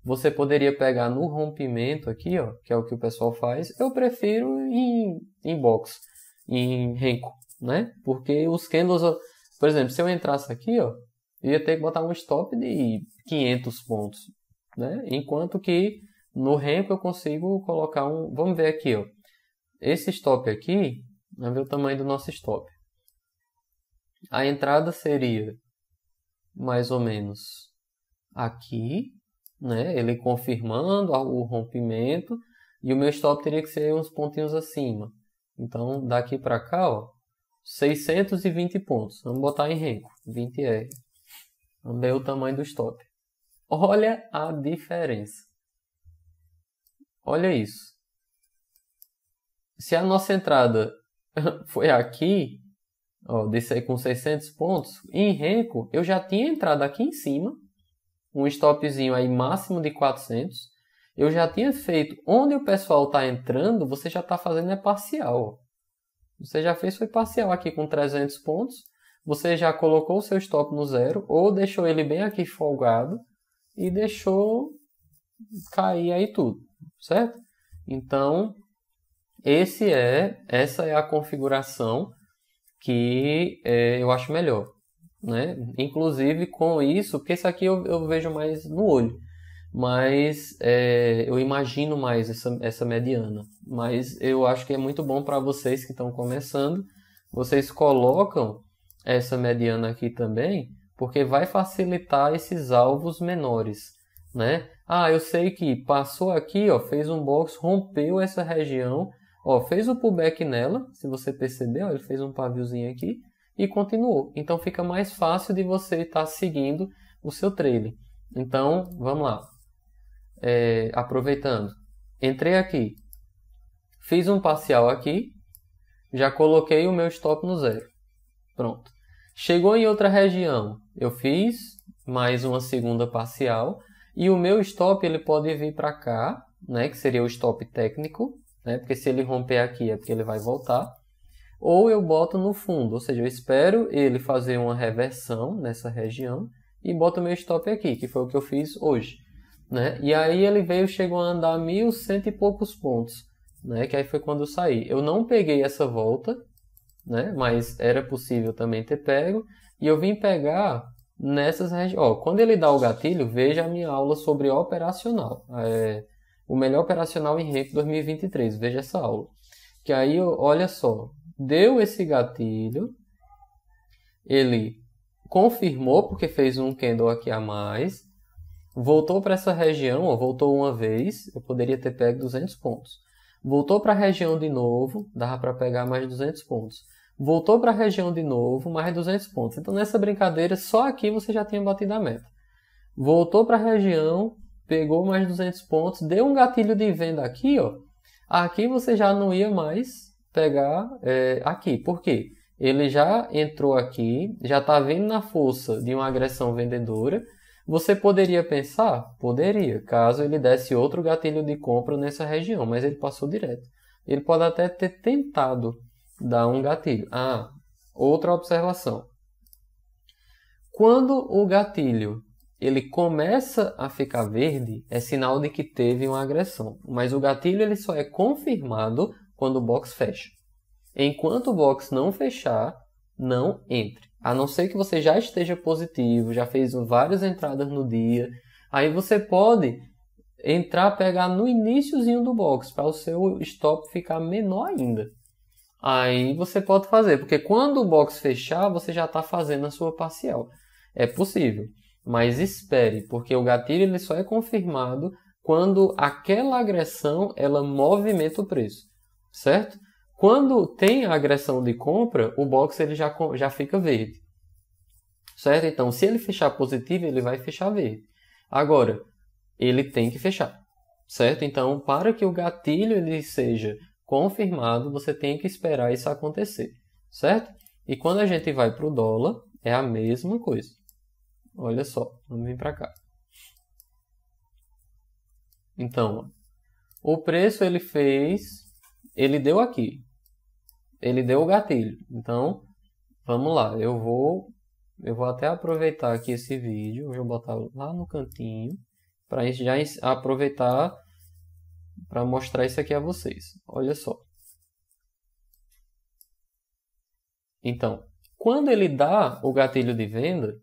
você poderia pegar no rompimento aqui, ó, que é o que o pessoal faz. Eu prefiro em box, em Renko, né? Porque os candles, por exemplo, se eu entrasse aqui, ó, eu ia ter que botar um stop de 500 pontos, né? Enquanto que no Renko eu consigo colocar um... Vamos ver aqui, ó. Esse stop aqui, vamos ver o tamanho do nosso stop. A entrada seria mais ou menos aqui, né? Ele confirmando o rompimento, e o meu stop teria que ser uns pontinhos acima. Então, daqui para cá, ó, 620 pontos. Vamos botar em Renko, 20R. Vamos ver o tamanho do stop. Olha a diferença. Olha isso. Se a nossa entrada foi aqui, ó, desse aí com 600 pontos, em Renko eu já tinha entrado aqui em cima, um stopzinho aí máximo de 400. Eu já tinha feito, onde o pessoal está entrando, você já está fazendo parcial. Ó. Você já fez, foi parcial aqui com 300 pontos, você já colocou o seu stop no zero, ou deixou ele bem aqui folgado, e deixou cair aí tudo, certo? Então, essa é a configuração que eu acho melhor, né? Inclusive com isso, porque isso aqui eu vejo mais no olho, mas eu imagino mais essa mediana, mas eu acho que é muito bom para vocês que estão começando, vocês colocam essa mediana aqui também, porque vai facilitar esses alvos menores, né? Ah, eu sei que passou aqui, ó, fez um box, rompeu essa região, ó, fez o pullback nela, se você percebeu, ele fez um paviozinho aqui e continuou. Então fica mais fácil de você estar seguindo o seu trailing. Então, vamos lá. Aproveitando, entrei aqui, fiz um parcial aqui, já coloquei o meu stop no zero. Pronto. Chegou em outra região, eu fiz mais uma segunda parcial e o meu stop ele pode vir para cá, né, que seria o stop técnico, né, porque se ele romper aqui é porque ele vai voltar, ou eu boto no fundo, ou seja, eu espero ele fazer uma reversão nessa região e boto o meu stop aqui, que foi o que eu fiz hoje, né? E aí ele chegou a andar 1.100 e poucos pontos, né, que aí foi quando eu saí. Eu não peguei essa volta, né? Mas era possível também ter pego, e eu vim pegar nessas regiões. Quando ele dá o gatilho, veja a minha aula sobre operacional, o melhor operacional em Renko 2023, veja essa aula, que aí, olha só, deu esse gatilho, ele confirmou porque fez um candle aqui a mais, voltou para essa região, ó, voltou uma vez, eu poderia ter pego 200 pontos. Voltou para a região de novo, dava para pegar mais 200 pontos. Voltou para a região de novo, mais 200 pontos. Então, nessa brincadeira, só aqui você já tinha batido a meta. Voltou para a região, pegou mais 200 pontos, deu um gatilho de venda aqui, ó. Aqui você já não ia mais pegar aqui. Por quê? Ele já entrou aqui, já está vindo na força de uma agressão vendedora. Você poderia pensar? Poderia, caso ele desse outro gatilho de compra nessa região, mas ele passou direto. Ele pode até ter tentado dar um gatilho. Outra observação. Quando o gatilho ele começa a ficar verde, é sinal de que teve uma agressão. Mas o gatilho ele só é confirmado quando o box fecha. Enquanto o box não fechar, não entre. A não ser que você já esteja positivo, já fez várias entradas no dia. Aí você pode entrar, pegar no iniciozinho do box, para o seu stop ficar menor ainda. Aí você pode fazer, porque quando o box fechar, você já está fazendo a sua parcial. É possível, mas espere, porque o gatilho ele só é confirmado quando aquela agressão ela movimenta o preço, certo? Quando tem a agressão de compra, o box ele já fica verde, certo? Então, se ele fechar positivo, ele vai fechar verde. Agora, ele tem que fechar, certo? Então, para que o gatilho ele seja confirmado, você tem que esperar isso acontecer, certo? E quando a gente vai para o dólar, é a mesma coisa. Olha só, vamos vir para cá. Então, o preço ele deu aqui. Ele deu o gatilho. Então, vamos lá. Eu vou até aproveitar aqui esse vídeo. Eu vou botar lá no cantinho para a gente já aproveitar para mostrar isso aqui a vocês. Olha só. Então, quando ele dá o gatilho de venda,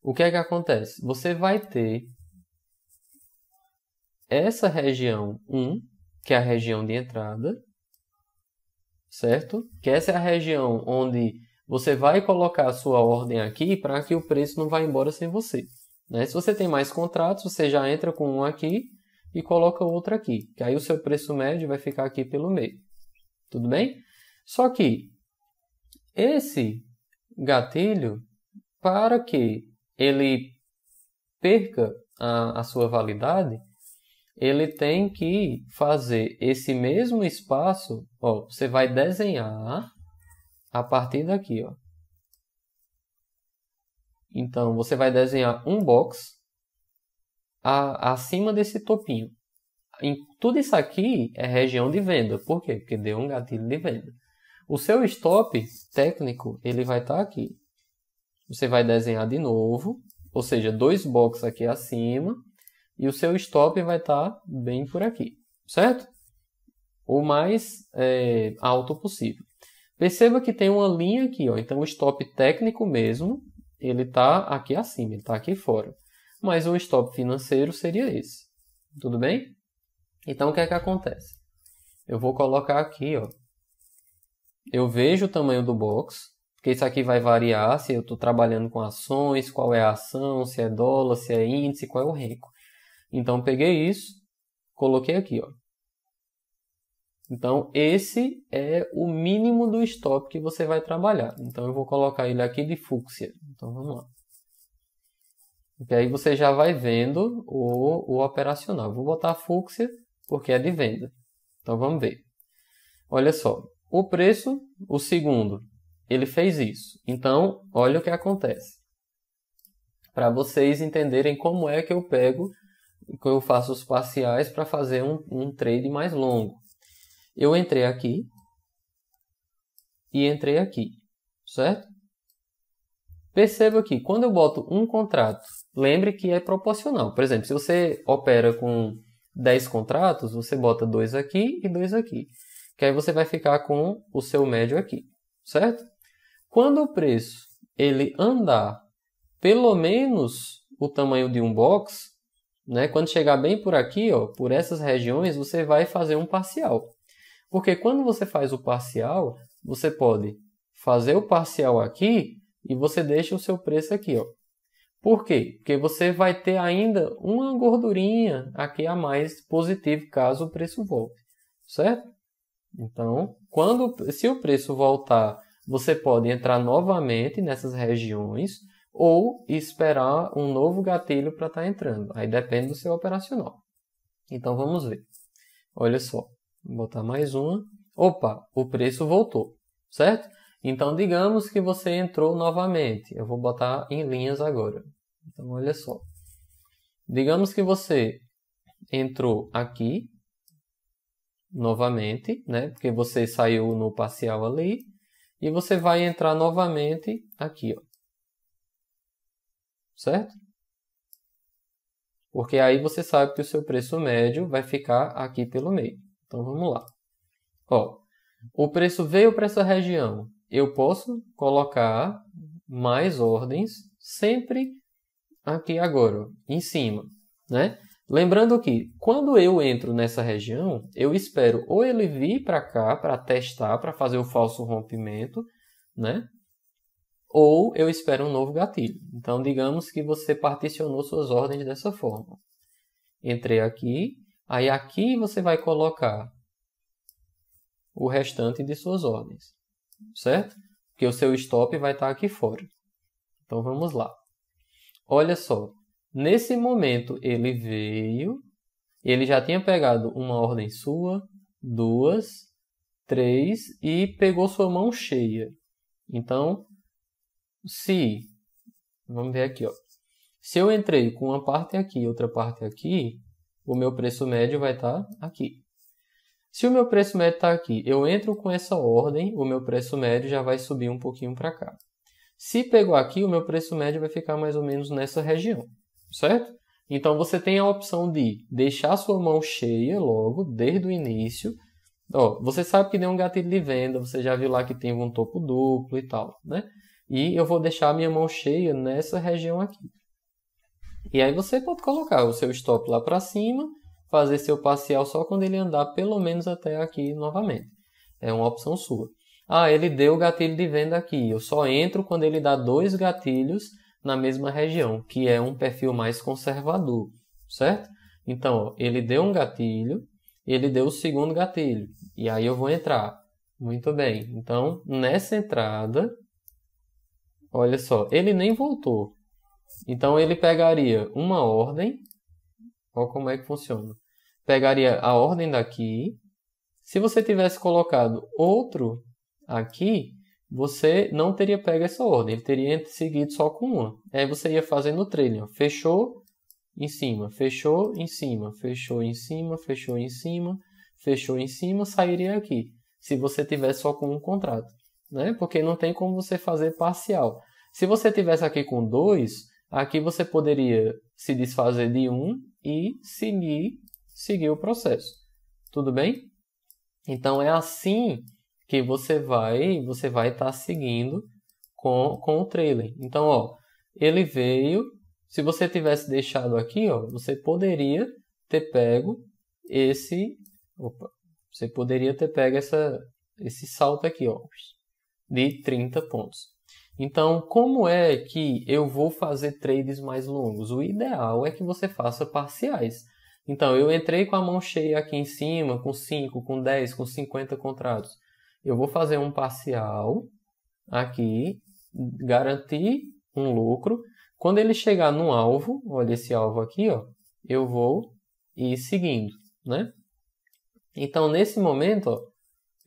o que é que acontece? Você vai ter essa região 1, que é a região de entrada, certo? Que essa é a região onde você vai colocar a sua ordem aqui para que o preço não vá embora sem você, né? Se você tem mais contratos, você já entra com um aqui e coloca outro aqui, que aí o seu preço médio vai ficar aqui pelo meio. Tudo bem? Só que esse gatilho, para que ele perca a sua validade, ele tem que fazer esse mesmo espaço, ó, você vai desenhar a partir daqui, ó. Então, você vai desenhar um box acima desse topinho. Tudo isso aqui é região de venda. Por quê? Porque deu um gatilho de venda. O seu stop técnico, ele vai estar aqui. Você vai desenhar de novo, ou seja, 2 boxes aqui acima, e o seu stop vai estar bem por aqui, certo? O mais alto possível. Perceba que tem uma linha aqui, ó. Então o stop técnico mesmo, ele está aqui acima, ele está aqui fora. Mas o stop financeiro seria esse. Tudo bem? Então o que é que acontece? Eu vou colocar aqui, ó. Eu vejo o tamanho do box, porque isso aqui vai variar se eu estou trabalhando com ações, qual é a ação, se é dólar, se é índice, qual é o renko. Então, peguei isso, coloquei aqui, ó. Então, esse é o mínimo do stop que você vai trabalhar. Então, eu vou colocar ele aqui de fúcsia. Então, vamos lá. E aí, você já vai vendo o operacional. Vou botar fúcsia porque é de venda. Então, vamos ver. Olha só. O preço, o segundo, ele fez isso. Então, olha o que acontece. Para vocês entenderem como é que eu pego, que eu faço os parciais para fazer um trade mais longo. Eu entrei aqui e entrei aqui, certo? Perceba que quando eu boto um contrato, lembre que é proporcional. Por exemplo, se você opera com 10 contratos, você bota 2 aqui e 2 aqui. Que aí você vai ficar com o seu médio aqui, certo? Quando o preço ele andar pelo menos o tamanho de um box, né? Quando chegar bem por aqui, ó, por essas regiões, você vai fazer um parcial. Porque quando você faz o parcial, você pode fazer o parcial aqui e você deixa o seu preço aqui, ó. Por quê? Porque você vai ter ainda uma gordurinha aqui a mais positivo caso o preço volte, certo? Então, se o preço voltar, você pode entrar novamente nessas regiões ou esperar um novo gatilho para estar entrando. Aí depende do seu operacional. Então vamos ver. Olha só, vou botar mais uma. Opa, o preço voltou, certo? Então digamos que você entrou novamente. Eu vou botar em linhas agora. Então olha só. Digamos que você entrou aqui novamente, né? Porque você saiu no parcial ali. E você vai entrar novamente aqui, ó. Certo? Porque aí você sabe que o seu preço médio vai ficar aqui pelo meio. Então vamos lá. Ó, o preço veio para essa região. Eu posso colocar mais ordens sempre aqui agora, ó, em cima, né? Lembrando que quando eu entro nessa região, eu espero ou ele vir para cá para testar, para fazer o falso rompimento, né? Ou eu espero um novo gatilho. Então, digamos que você particionou suas ordens dessa forma. Entrei aqui, aí aqui você vai colocar o restante de suas ordens, certo? Porque o seu stop vai estar aqui fora. Então, vamos lá. Olha só, nesse momento ele veio, ele já tinha pegado uma ordem sua, 2, 3 e pegou sua mão cheia. Então, vamos ver aqui, ó. Se eu entrei com uma parte aqui e outra parte aqui, o meu preço médio vai estar aqui. Se o meu preço médio está aqui, eu entro com essa ordem, o meu preço médio já vai subir um pouquinho para cá. Se pegou aqui, o meu preço médio vai ficar mais ou menos nessa região, certo? Então, você tem a opção de deixar a sua mão cheia logo, desde o início. Ó, você sabe que deu um gatilho de venda, você já viu lá que tem um topo duplo e tal, né? E eu vou deixar a minha mão cheia nessa região aqui. E aí você pode colocar o seu stop lá para cima, fazer seu parcial só quando ele andar pelo menos até aqui novamente. É uma opção sua. Ah, ele deu o gatilho de venda aqui. Eu só entro quando ele dá 2 gatilhos na mesma região, que é um perfil mais conservador, certo? Então, ó, ele deu um gatilho, ele deu o segundo gatilho. E aí eu vou entrar. Muito bem. Então, nessa entrada, olha só, ele nem voltou. Então, ele pegaria uma ordem. Olha como é que funciona. Pegaria a ordem daqui. Se você tivesse colocado outro aqui, você não teria pego essa ordem. Ele teria seguido só com uma. Aí você ia fazendo o trailing. Ó. Fechou em cima, fechou em cima, fechou em cima, fechou em cima, fechou em cima, sairia aqui. Se você tivesse só com um contrato. Né? Porque não tem como você fazer parcial. Se você tivesse aqui com 2, aqui você poderia se desfazer de um e seguir o processo. Tudo bem? Então, é assim que você vai estar seguindo com o trailing. Então, ó, ele veio. Se você tivesse deixado aqui, ó, você poderia ter pego você poderia ter pego esse salto aqui, ó, de 30 pontos. Então, como é que eu vou fazer trades mais longos? O ideal é que você faça parciais. Então, eu entrei com a mão cheia aqui em cima, com 5, com 10, com 50 contratos. Eu vou fazer um parcial aqui, garantir um lucro. Quando ele chegar no alvo, olha esse alvo aqui, ó, eu vou ir seguindo, né? Então, nesse momento, ó,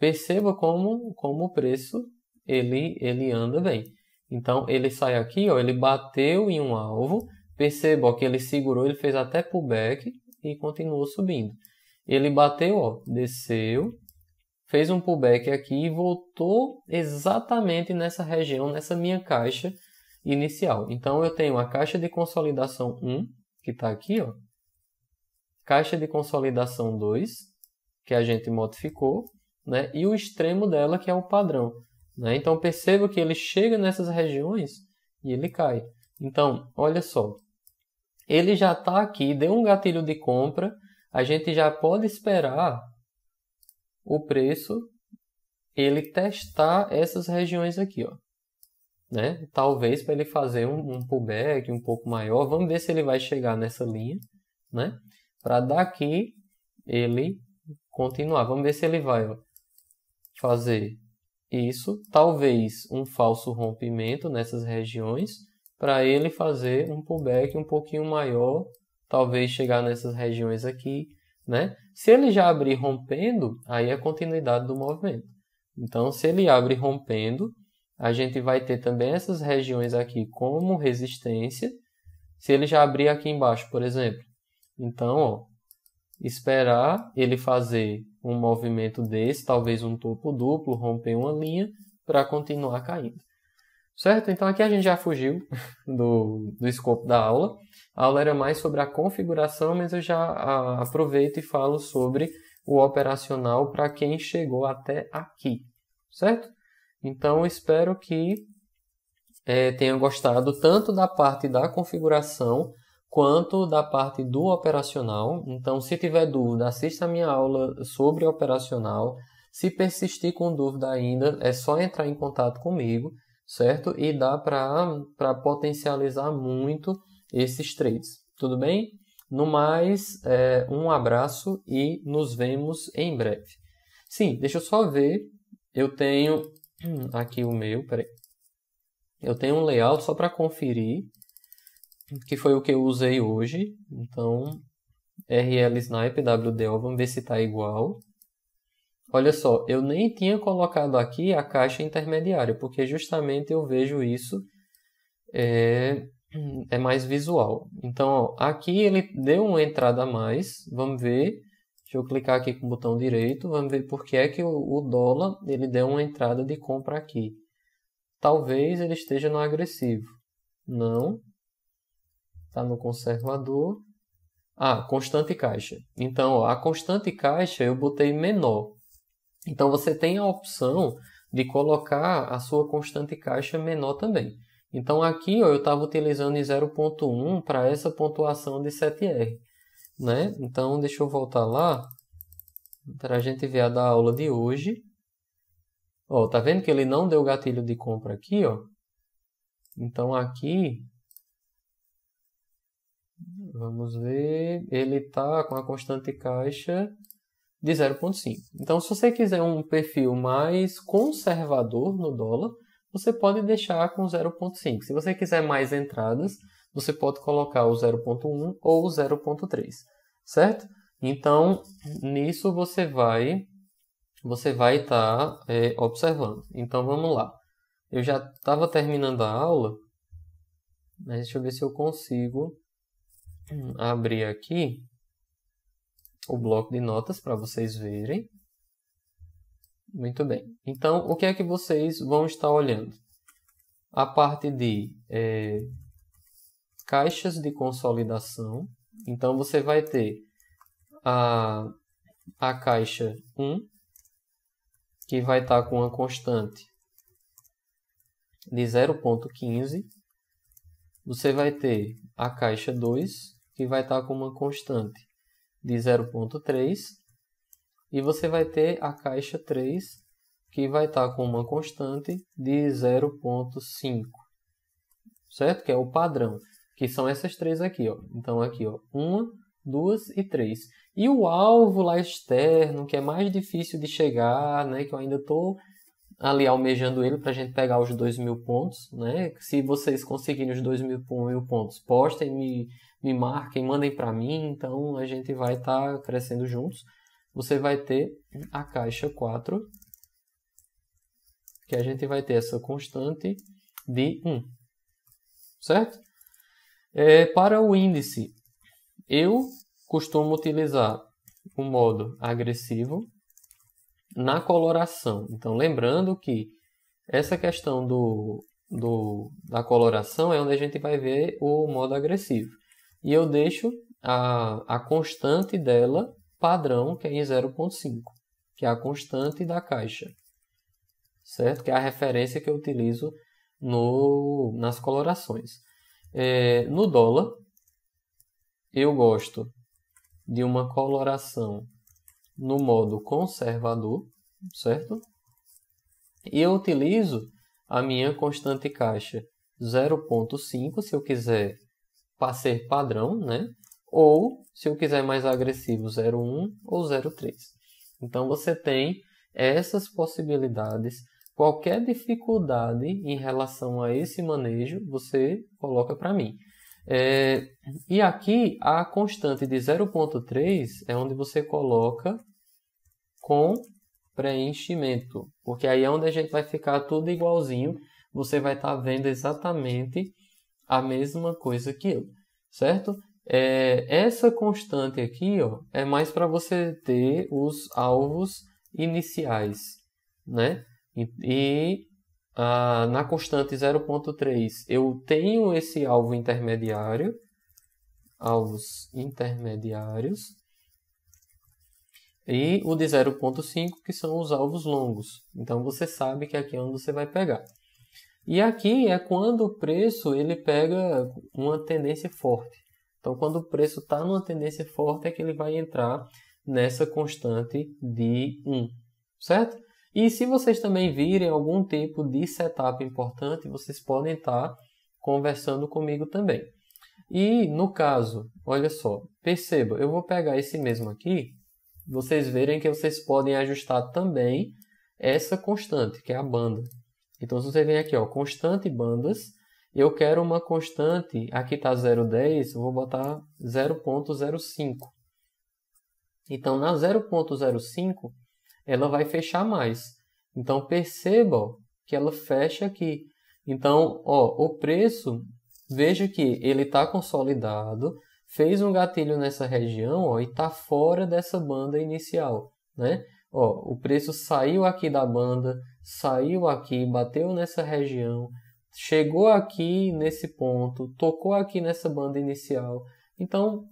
perceba como o preço ele anda bem. Então, ele sai aqui, ó, ele bateu em um alvo. Perceba ó, que ele segurou, ele fez até pullback e continuou subindo. Ele bateu, ó, desceu, fez um pullback aqui e voltou exatamente nessa região, nessa minha caixa inicial. Então, eu tenho a caixa de consolidação 1, que está aqui, ó. Caixa de consolidação 2, que a gente modificou, né? E o extremo dela, que é o padrão. Né? Então, perceba que ele chega nessas regiões e ele cai. Então, olha só. Ele já está aqui, deu um gatilho de compra. A gente já pode esperar o preço, ele testar essas regiões aqui. Ó. Né? Talvez para ele fazer um pullback um pouco maior. Vamos ver se ele vai chegar nessa linha. Né? Para daqui ele continuar. Vamos ver se ele vai fazer isso, talvez um falso rompimento nessas regiões, para ele fazer um pullback um pouquinho maior, talvez chegar nessas regiões aqui, né? Se ele já abrir rompendo, aí é a continuidade do movimento. Então, se ele abre rompendo, a gente vai ter também essas regiões aqui como resistência. Se ele já abrir aqui embaixo, por exemplo. Então, ó, esperar ele fazer um movimento desse, talvez um topo duplo, romper uma linha, para continuar caindo. Certo? Então, aqui a gente já fugiu do escopo da aula. A aula era mais sobre a configuração, mas eu já aproveito e falo sobre o operacional para quem chegou até aqui. Certo? Então, espero que tenha gostado tanto da parte da configuração quanto da parte do operacional. Então, se tiver dúvida, assista a minha aula sobre operacional. Se persistir com dúvida ainda, é só entrar em contato comigo, certo? E dá para potencializar muito esses trades. Tudo bem? No mais, um abraço e nos vemos em breve. Sim, deixa eu só ver. Eu tenho aqui o meu, peraí. Eu tenho um layout só para conferir, que foi o que eu usei hoje. Então, RL Snipe, WDO, vamos ver se está igual. Olha só, eu nem tinha colocado aqui a caixa intermediária, porque justamente eu vejo isso é mais visual. Então, ó, aqui ele deu uma entrada a mais. Vamos ver. Deixa eu clicar aqui com o botão direito. Vamos ver por que é que o dólar ele deu uma entrada de compra aqui. Talvez ele esteja no agressivo. Não. Está no conservador. Ah, constante caixa. Então, ó, a constante caixa eu botei menor. Então, você tem a opção de colocar a sua constante caixa menor também. Então, aqui ó, eu estava utilizando em 0.1 para essa pontuação de 7R. Né? Então, deixa eu voltar lá para a gente ver a da aula de hoje. Ó, tá vendo que ele não deu gatilho de compra aqui, ó? Então, aqui, vamos ver, ele está com a constante caixa de 0.5. Então, se você quiser um perfil mais conservador no dólar, você pode deixar com 0.5. Se você quiser mais entradas, você pode colocar o 0.1 ou o 0.3, certo? Então, nisso você vai estar observando. Então, vamos lá. Eu já estava terminando a aula, mas deixa eu ver se eu consigo abrir aqui o bloco de notas para vocês verem. Muito bem. Então, o que é que vocês vão estar olhando? A parte de caixas de consolidação. Então, você vai ter a caixa 1, que vai estar com uma constante de 0.15. Você vai ter a caixa 2, que vai estar com uma constante de 0.3. E você vai ter a caixa 3, que vai estar com uma constante de 0.5. Certo? Que é o padrão. Que são essas três aqui, ó. Então, aqui, ó. 1, 2 e 3. E o alvo lá externo, que é mais difícil de chegar, né? Que eu ainda estou ali almejando ele para a gente pegar os 2.000 pontos, né? Se vocês conseguirem os 2.000 pontos, postem, me marquem, mandem para mim. Então, a gente vai estar crescendo juntos. Você vai ter a caixa 4, que a gente vai ter essa constante de 1. Certo? Para o índice, eu costumo utilizar o modo agressivo na coloração. Então, lembrando que essa questão da coloração é onde a gente vai ver o modo agressivo. E eu deixo a constante dela padrão, que é em 0.5, que é a constante da caixa. Certo? Que é a referência que eu utilizo nas colorações. No dólar, eu gosto de uma coloração no modo conservador, certo? E eu utilizo a minha constante caixa 0.5, se eu quiser ser padrão, né? Ou, se eu quiser mais agressivo, 0.1 ou 0.3. Então, você tem essas possibilidades qualquer dificuldade em relação a esse manejo, você coloca para mim. E aqui a constante de 0,3 é onde você coloca com preenchimento, porque aí é onde a gente vai ficar tudo igualzinho, você vai estar vendo exatamente a mesma coisa que eu, certo? Essa constante aqui, ó, é mais para você ter os alvos iniciais, né? Na constante 0,3 eu tenho esse alvo intermediário, alvos intermediários, e o de 0,5 que são os alvos longos. Então você sabe que aqui é onde você vai pegar. E aqui é quando o preço ele pega uma tendência forte. Então quando o preço está numa tendência forte é que ele vai entrar nessa constante de 1, certo? E se vocês também virem algum tipo de setup importante, vocês podem estar conversando comigo também. E no caso, olha só, perceba, eu vou pegar esse mesmo aqui, vocês verem que vocês podem ajustar também essa constante, que é a banda. Então, se você vem aqui, ó, constante bandas, eu quero uma constante, aqui está 0,10, eu vou botar 0,05. Então, na 0,05, ela vai fechar mais. Então, perceba ó, que ela fecha aqui. Então, ó, o preço, veja que ele está consolidado, fez um gatilho nessa região ó, e está fora dessa banda inicial, né? Ó, o preço saiu aqui da banda, saiu aqui, bateu nessa região, chegou aqui nesse ponto, tocou aqui nessa banda inicial. Então,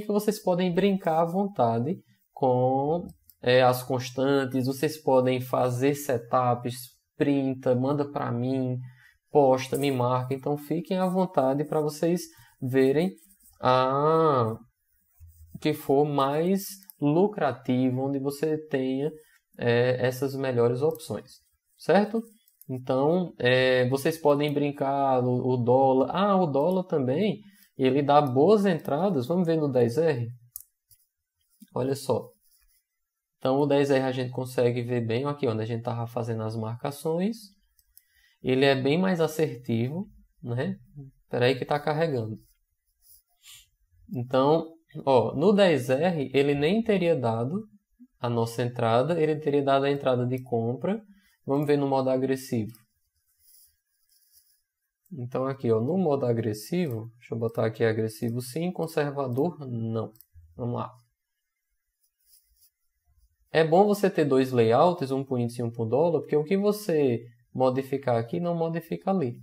vocês podem brincar à vontade com as constantes, vocês podem fazer setups, printa, manda para mim, posta, me marca. Então, fiquem à vontade para vocês verem o que for mais lucrativo, onde você tenha essas melhores opções, certo? Então, vocês podem brincar o dólar. O dólar também, ele dá boas entradas. Vamos ver no 10R? Olha só. Então, o 10R a gente consegue ver bem aqui, onde a gente estava fazendo as marcações. Ele é bem mais assertivo, né? Espera aí que está carregando. Então, ó, no 10R, ele nem teria dado a nossa entrada, ele teria dado a entrada de compra. Vamos ver no modo agressivo. Então, aqui, ó, no modo agressivo, deixa eu botar aqui agressivo sim, conservador não. Vamos lá. É bom você ter dois layouts, um para o índice e um para o dólar, porque o que você modificar aqui não modifica ali.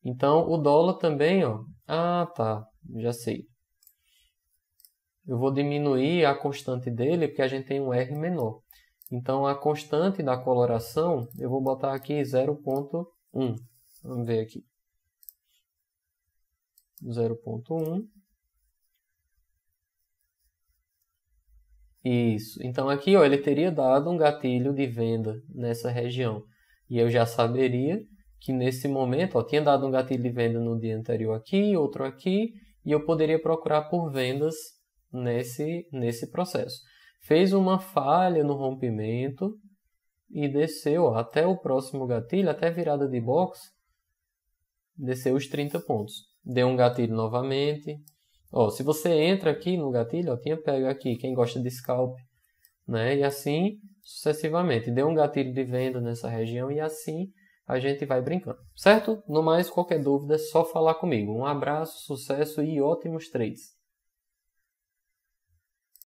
Então, o dólar também, ó. Tá, já sei. Eu vou diminuir a constante dele, porque a gente tem um R menor. Então, a constante da coloração, eu vou botar aqui 0,1. Vamos ver aqui. 0,1. Isso. Então, aqui ó, ele teria dado um gatilho de venda nessa região. E eu já saberia que nesse momento, ó, tinha dado um gatilho de venda no dia anterior aqui, outro aqui, e eu poderia procurar por vendas nesse processo. Fez uma falha no rompimento e desceu ó, até o próximo gatilho, até virada de box, desceu os 30 pontos. Deu um gatilho novamente. Ó, se você entra aqui no gatilho, ó, tinha pego aqui, quem gosta de scalp, né? E assim sucessivamente. Deu um gatilho de venda nessa região e assim a gente vai brincando, certo? No mais, qualquer dúvida é só falar comigo. Um abraço, sucesso e ótimos trades!